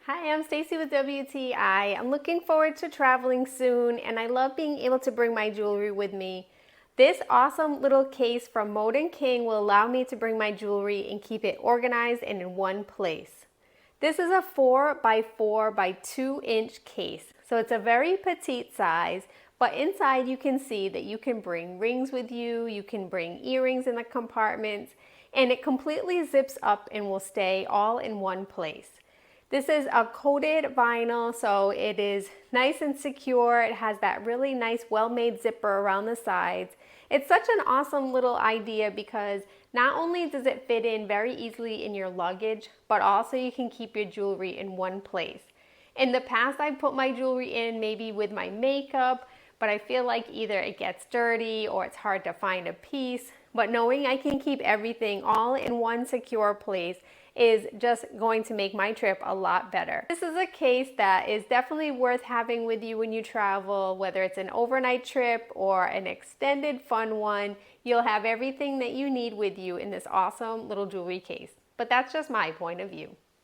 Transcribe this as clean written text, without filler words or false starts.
Hi, I'm Stacy with WTI. I'm looking forward to traveling soon and I love being able to bring my jewelry with me. This awesome little case from Mode & King will allow me to bring my jewelry and keep it organized and in one place. This is a 4 by 4 by 2 inch case, so it's a very petite size, but inside you can see that you can bring rings with you, you can bring earrings in the compartments, and it completely zips up and will stay all in one place. This is a coated vinyl, so it is nice and secure. It has that really nice well-made zipper around the sides. It's such an awesome little idea because not only does it fit in very easily in your luggage, but also you can keep your jewelry in one place. In the past, I've put my jewelry in maybe with my makeup, but I feel like either it gets dirty or it's hard to find a piece. But knowing I can keep everything all in one secure place is just going to make my trip a lot better. This is a case that is definitely worth having with you when you travel, whether it's an overnight trip or an extended fun one. You'll have everything that you need with you in this awesome little jewelry case. But that's just my point of view.